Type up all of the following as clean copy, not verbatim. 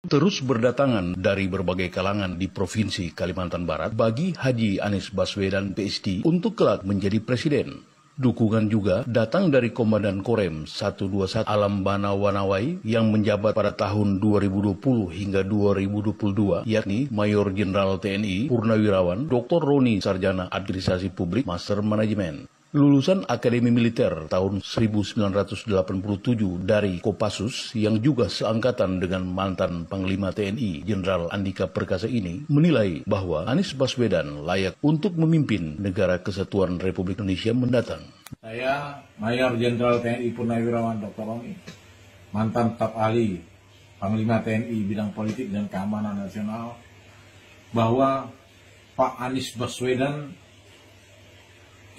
terus berdatangan dari berbagai kalangan di Provinsi Kalimantan Barat bagi Haji Anies Baswedan PhD untuk kelak menjadi presiden. Dukungan juga datang dari Komandan Korem 121 Alam Bana Wanawai yang menjabat pada tahun 2020 hingga 2022, yakni Mayor Jenderal TNI Purnawirawan Dr. Roni Sarjana Administrasi Publik Master Manajemen. Lulusan Akademi Militer tahun 1987 dari Kopassus yang juga seangkatan dengan mantan Panglima TNI Jenderal Andika Perkasa ini menilai bahwa Anies Baswedan layak untuk memimpin Negara Kesatuan Republik Indonesia mendatang. Saya Mayor Jenderal TNI Purnawirawan Dr. Roni, mantan staf ahli Panglima TNI bidang politik dan keamanan nasional, bahwa Pak Anies Baswedan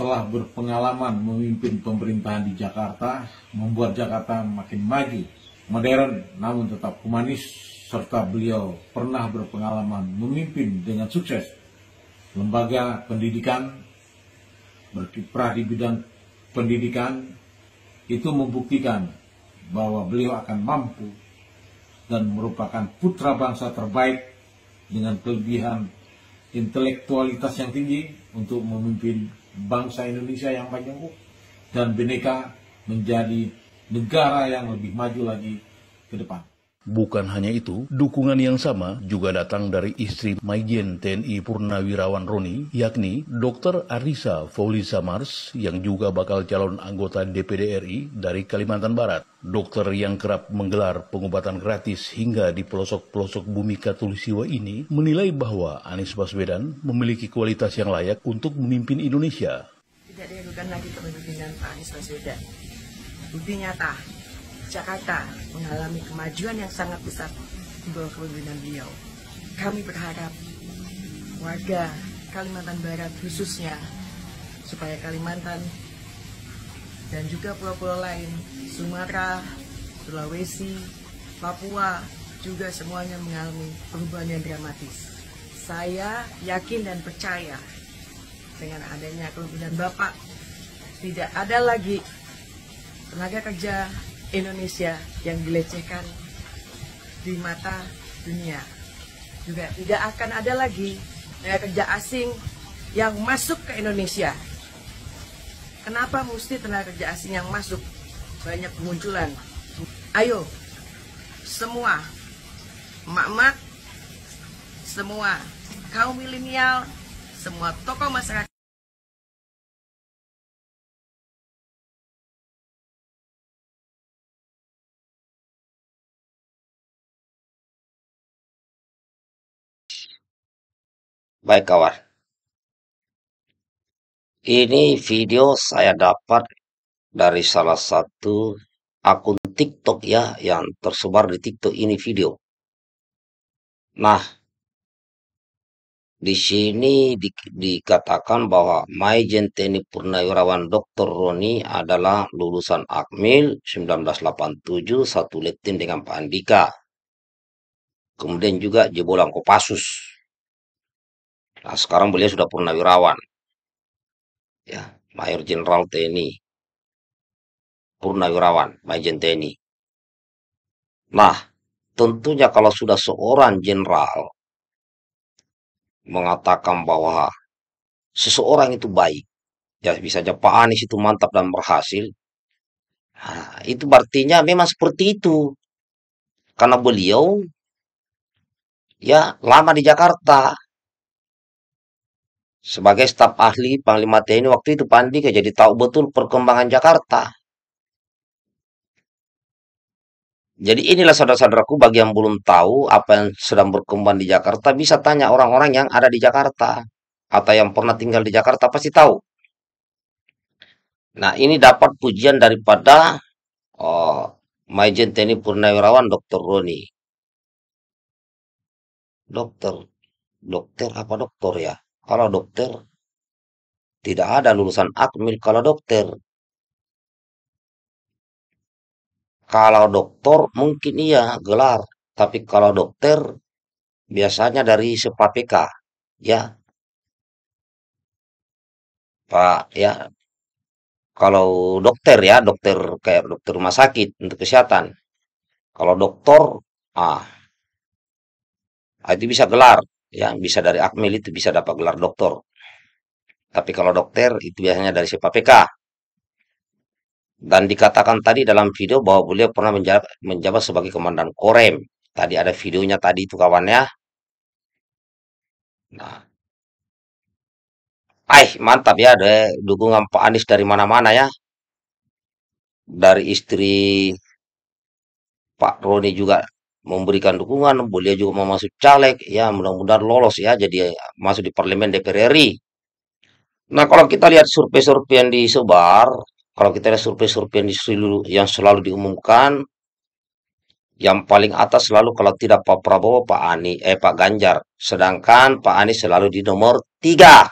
telah berpengalaman memimpin pemerintahan di Jakarta, membuat Jakarta makin maju, modern, namun tetap humanis, serta beliau pernah berpengalaman memimpin dengan sukses lembaga pendidikan, berkiprah di bidang pendidikan. Itu membuktikan bahwa beliau akan mampu dan merupakan putra bangsa terbaik dengan kelebihan intelektualitas yang tinggi untuk memimpin bangsa Indonesia yang majemuk dan bineka menjadi negara yang lebih maju lagi ke depan. Bukan hanya itu, dukungan yang sama juga datang dari istri Majen TNI Purnawirawan Roni, yakni Dr. Arisa Faulisa Mars, yang juga bakal calon anggota DPD RI dari Kalimantan Barat. Dokter yang kerap menggelar pengobatan gratis hingga di pelosok-pelosok bumi Katulistiwa ini menilai bahwa Anies Baswedan memiliki kualitas yang layak untuk memimpin Indonesia. Tidak diragukan lagi kepemimpinan Pak Anies Baswedan. Bukti nyata, Jakarta mengalami kemajuan yang sangat besar di bawah kepemimpinan beliau. Kami berharap warga Kalimantan Barat khususnya, supaya Kalimantan dan juga pulau-pulau lain, Sumatera, Sulawesi, Papua, juga semuanya mengalami perubahan yang dramatis. Saya yakin dan percaya dengan adanya kepemimpinan Bapak, tidak ada lagi tenaga kerja Indonesia yang dilecehkan di mata dunia. Juga tidak akan ada lagi tenaga kerja asing yang masuk ke Indonesia. Kenapa mesti tenaga kerja asing yang masuk? Banyak kemunculan. Ayo, semua emak-emak, semua kaum milenial, semua tokoh masyarakat. Baik kawan, ini video saya dapat dari salah satu akun TikTok ya, yang tersebar di TikTok ini video. Nah, di sini dikatakan bahwa Majen TNI Purnawirawan Dr. Roni adalah lulusan Akmil 1987, satu letim dengan Pak Andika. Kemudian juga jebolan Kopassus. Nah, sekarang beliau sudah purnawirawan. Ya, Mayor Jenderal TNI. Purnawirawan, Majen TNI. Nah, tentunya kalau sudah seorang jenderal mengatakan bahwa seseorang itu baik, ya bisa aja Pak Anies itu mantap dan berhasil, nah, itu artinya memang seperti itu. Karena beliau ya lama di Jakarta sebagai staf ahli Panglima TNI waktu itu Pak Andika, jadi tahu betul perkembangan Jakarta. Jadi inilah saudara-saudaraku, bagi yang belum tahu apa yang sedang berkembang di Jakarta, bisa tanya orang-orang yang ada di Jakarta atau yang pernah tinggal di Jakarta pasti tahu. Nah, ini dapat pujian daripada oh, Majen TNI Purnawirawan Dr. Roni. Dokter, dokter apa dokter ya? Kalau dokter, tidak ada lulusan Akmil kalau dokter. Kalau dokter mungkin iya gelar, tapi kalau dokter biasanya dari SEPAPK, ya Pak ya. Kalau dokter ya, dokter kayak dokter rumah sakit untuk kesehatan. Kalau dokter, ah Itu bisa gelar, ya, bisa dari Akmil itu bisa dapat gelar doktor. Tapi kalau dokter itu biasanya dari CPPK. Dan dikatakan tadi dalam video bahwa beliau pernah menjabat sebagai komandan Korem. Tadi ada videonya tadi itu kawannya. Nah, mantap ya, ada dukungan Pak Anies dari mana-mana ya. Dari istri Pak Roni juga memberikan dukungan, beliau juga mau masuk caleg, ya mudah-mudahan lolos ya, jadi masuk di parlemen DPR RI. Nah, kalau kita lihat survei-survei yang disebar, kalau kita lihat survei-survei yang selalu diumumkan, yang paling atas selalu kalau tidak Pak Prabowo, Pak Ganjar. Sedangkan Pak Anies selalu di nomor 3.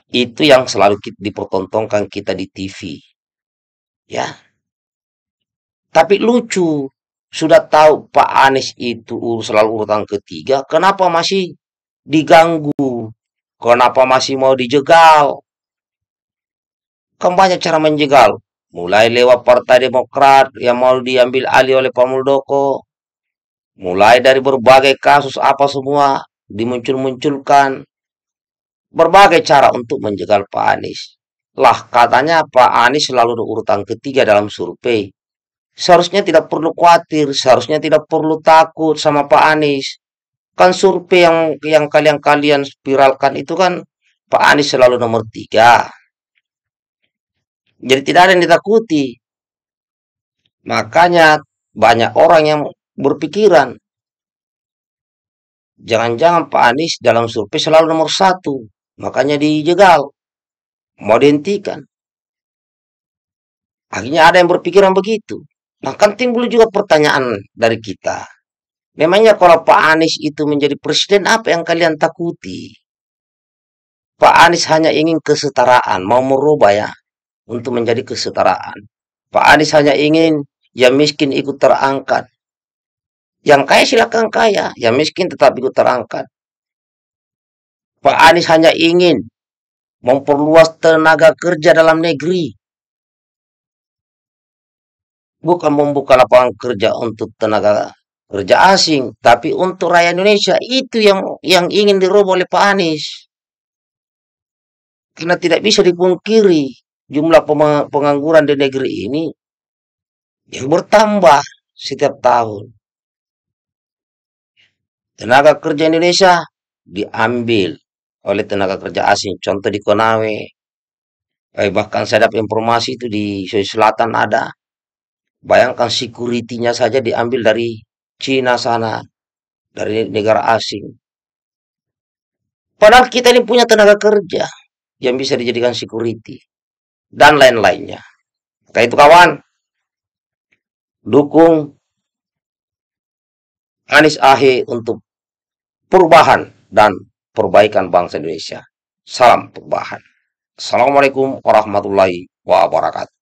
Itu yang selalu dipertontonkan kita di TV. Ya, tapi lucu. Sudah tahu Pak Anies itu selalu urutan ketiga, kenapa masih diganggu? Kenapa masih mau dijegal? Kan banyak cara menjegal. Mulai lewat Partai Demokrat yang mau diambil alih oleh Pak Muldoko. Mulai dari berbagai kasus apa semua dimuncul-munculkan. Berbagai cara untuk menjegal Pak Anies. Lah katanya Pak Anies selalu urutan ketiga dalam survei. Seharusnya tidak perlu khawatir, seharusnya tidak perlu takut sama Pak Anies. Kan survei yang kalian spiralkan itu kan Pak Anies selalu nomor 3. Jadi tidak ada yang ditakuti. Makanya banyak orang yang berpikiran, jangan-jangan Pak Anies dalam survei selalu nomor 1. Makanya dijegal, mau dihentikan. Akhirnya ada yang berpikiran begitu. Nah kan timbul juga pertanyaan dari kita. Memangnya kalau Pak Anies itu menjadi presiden, apa yang kalian takuti? Pak Anies hanya ingin kesetaraan, mau merubah ya, untuk menjadi kesetaraan. Pak Anies hanya ingin yang miskin ikut terangkat. Yang kaya silakan kaya, yang miskin tetap ikut terangkat. Pak Anies hanya ingin memperluas tenaga kerja dalam negeri. Bukan membuka lapangan kerja untuk tenaga kerja asing, tapi untuk rakyat Indonesia. Itu yang ingin dirubah oleh Pak Anies. Karena tidak bisa dipungkiri jumlah pengangguran di negeri ini yang bertambah setiap tahun. Tenaga kerja Indonesia diambil oleh tenaga kerja asing. Contoh di Konawe. Bahkan saya dapat informasi itu di Sulawesi Selatan ada. Bayangkan security-nya saja diambil dari Cina sana, dari negara asing. Padahal kita ini punya tenaga kerja yang bisa dijadikan security dan lain-lainnya. Maka itu kawan, dukung Anies Ahy untuk perubahan dan perbaikan bangsa Indonesia. Salam perubahan. Assalamualaikum warahmatullahi wabarakatuh.